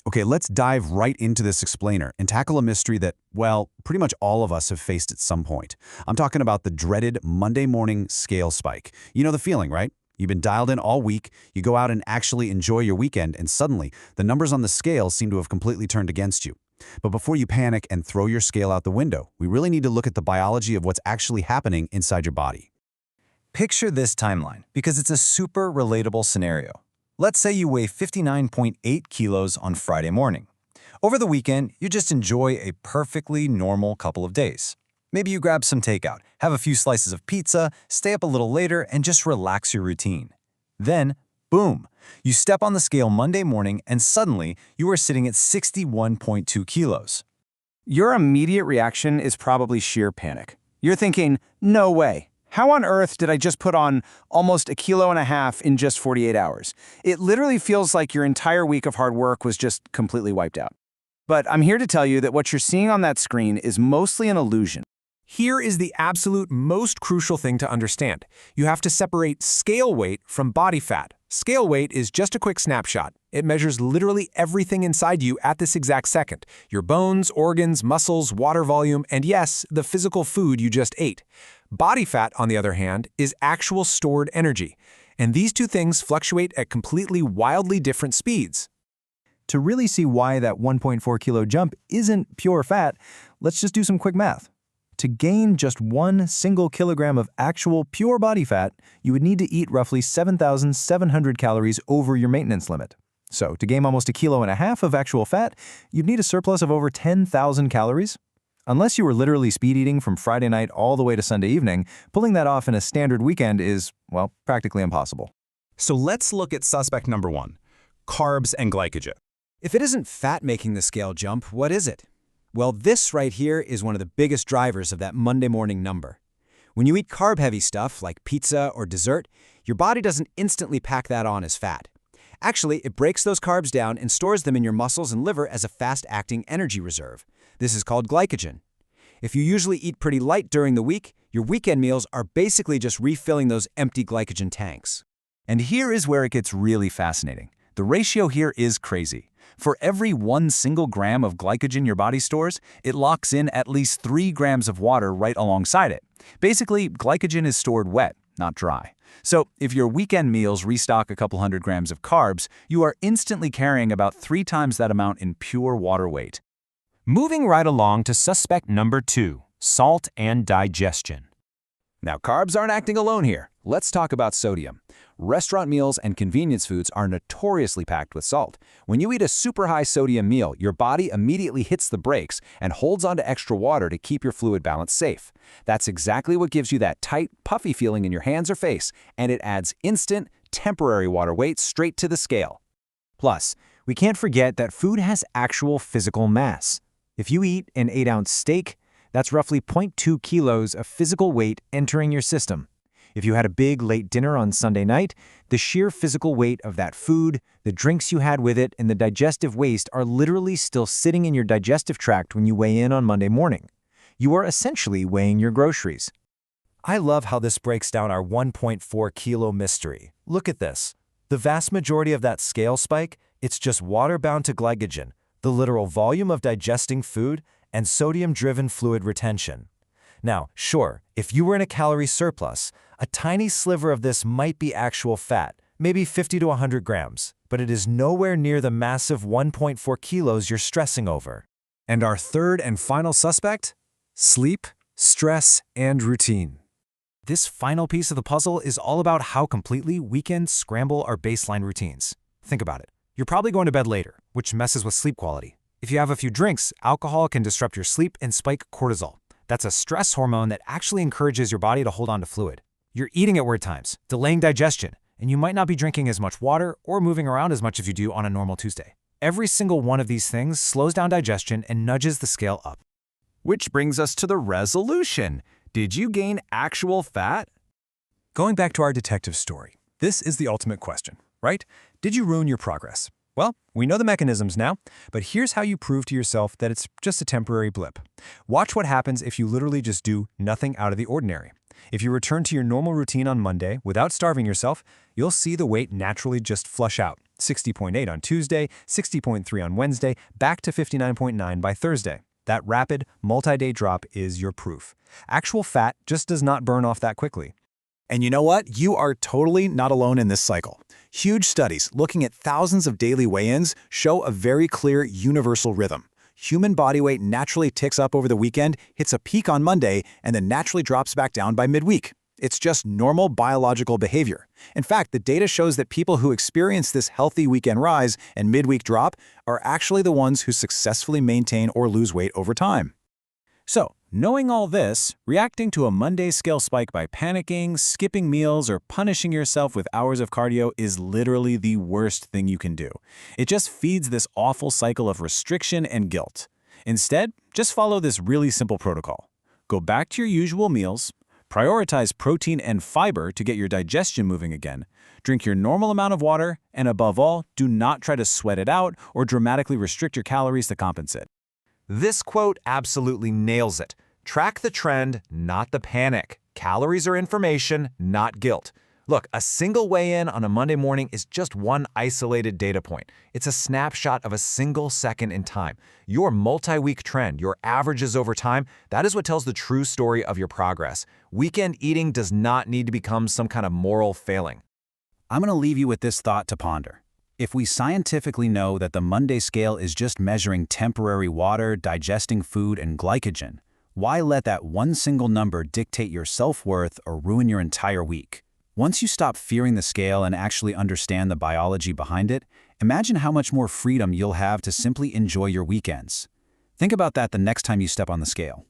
Okay, let's dive right into this explainer and tackle a mystery that, well, pretty much all of us have faced at some point. I'm talking about the dreaded Monday morning scale spike. You know the feeling, right? You've been dialed in all week, you go out and actually enjoy your weekend, and suddenly, the numbers on the scale seem to have completely turned against you. But before you panic and throw your scale out the window, we really need to look at the biology of what's actually happening inside your body. Picture this timeline, because it's a super relatable scenario. Let's say you weigh 59.8 kilos on Friday morning. Over the weekend, you just enjoy a perfectly normal couple of days. Maybe you grab some takeout, have a few slices of pizza, stay up a little later, and just relax your routine. Then, boom, you step on the scale Monday morning and suddenly you are sitting at 61.2 kilos. Your immediate reaction is probably sheer panic. You're thinking, no way. How on earth did I just put on almost 1.5 kilos in just 48 hours? It literally feels like your entire week of hard work was just completely wiped out. But I'm here to tell you that what you're seeing on that screen is mostly an illusion. Here is the absolute most crucial thing to understand. You have to separate scale weight from body fat. Scale weight is just a quick snapshot. It measures literally everything inside you at this exact second. Your bones, organs, muscles, water volume, and yes, the physical food you just ate. Body fat, on the other hand, is actual stored energy. And these two things fluctuate at completely wildly different speeds. To really see why that 1.4 kilo jump isn't pure fat, let's just do some quick math. To gain just 1 single kilogram of actual pure body fat, you would need to eat roughly 7,700 calories over your maintenance limit. So to gain almost 1.5 kilos of actual fat, you'd need a surplus of over 10,000 calories. Unless you were literally speed eating from Friday night all the way to Sunday evening, pulling that off in a standard weekend is, well, practically impossible. So let's look at suspect number 1, carbs and glycogen. If it isn't fat making the scale jump, what is it? Well, this right here is one of the biggest drivers of that Monday morning number. When you eat carb-heavy stuff like pizza or dessert, your body doesn't instantly pack that on as fat. Actually, it breaks those carbs down and stores them in your muscles and liver as a fast-acting energy reserve. This is called glycogen. If you usually eat pretty light during the week, your weekend meals are basically just refilling those empty glycogen tanks. And here is where it gets really fascinating. The ratio here is crazy. For every 1 single gram of glycogen your body stores, it locks in at least 3 grams of water right alongside it. Basically, glycogen is stored wet, not dry. So if your weekend meals restock a couple hundred grams of carbs, you are instantly carrying about 3 times that amount in pure water weight. Moving right along to suspect number 2, salt and digestion. Now, carbs aren't acting alone here. Let's talk about sodium. Restaurant meals and convenience foods are notoriously packed with salt. When you eat a super high sodium meal, your body immediately hits the brakes and holds onto extra water to keep your fluid balance safe. That's exactly what gives you that tight, puffy feeling in your hands or face, and it adds instant, temporary water weight straight to the scale. Plus, we can't forget that food has actual physical mass. If you eat an 8-ounce steak, that's roughly 0.2 kilos of physical weight entering your system. If you had a big late dinner on Sunday night, the sheer physical weight of that food, the drinks you had with it, and the digestive waste are literally still sitting in your digestive tract when you weigh in on Monday morning. You are essentially weighing your groceries. I love how this breaks down our 1.4 kilo mystery. Look at this. The vast majority of that scale spike, it's just water bound to glycogen, the literal volume of digesting food, and sodium-driven fluid retention. Now, sure, if you were in a calorie surplus, a tiny sliver of this might be actual fat, maybe 50 to 100 grams, but it is nowhere near the massive 1.4 kilos you're stressing over. And our third and final suspect? Sleep, stress, and routine. This final piece of the puzzle is all about how completely weekends scramble our baseline routines. Think about it. You're probably going to bed later, which messes with sleep quality. If you have a few drinks, alcohol can disrupt your sleep and spike cortisol. That's a stress hormone that actually encourages your body to hold on to fluid. You're eating at weird times, delaying digestion, and you might not be drinking as much water or moving around as much as you do on a normal Tuesday. Every single one of these things slows down digestion and nudges the scale up. Which brings us to the resolution. Did you gain actual fat? Going back to our detective story, this is the ultimate question, right? Did you ruin your progress? Well, we know the mechanisms now, but here's how you prove to yourself that it's just a temporary blip. Watch what happens if you literally just do nothing out of the ordinary. If you return to your normal routine on Monday without starving yourself, you'll see the weight naturally just flush out. 60.8 on Tuesday, 60.3 on Wednesday, back to 59.9 by Thursday. That rapid, multi-day drop is your proof. Actual fat just does not burn off that quickly. And you know what? You are totally not alone in this cycle. Huge studies looking at thousands of daily weigh-ins show a very clear universal rhythm. Human body weight naturally ticks up over the weekend, hits a peak on Monday, and then naturally drops back down by midweek. It's just normal biological behavior. In fact, the data shows that people who experience this healthy weekend rise and midweek drop are actually the ones who successfully maintain or lose weight over time. So, knowing all this, reacting to a Monday scale spike by panicking, skipping meals, or punishing yourself with hours of cardio is literally the worst thing you can do. It just feeds this awful cycle of restriction and guilt. Instead, just follow this really simple protocol. Go back to your usual meals, prioritize protein and fiber to get your digestion moving again, drink your normal amount of water, and above all, do not try to sweat it out or dramatically restrict your calories to compensate. This quote absolutely nails it. Track the trend, not the panic. Calories are information, not guilt. Look, a single weigh-in on a Monday morning is just one isolated data point. It's a snapshot of a single second in time. Your multi-week trend, your averages over time, that is what tells the true story of your progress. Weekend eating does not need to become some kind of moral failing. I'm going to leave you with this thought to ponder. If we scientifically know that the Monday scale is just measuring temporary water, digesting food, and glycogen, why let that one single number dictate your self-worth or ruin your entire week? Once you stop fearing the scale and actually understand the biology behind it, imagine how much more freedom you'll have to simply enjoy your weekends. Think about that the next time you step on the scale.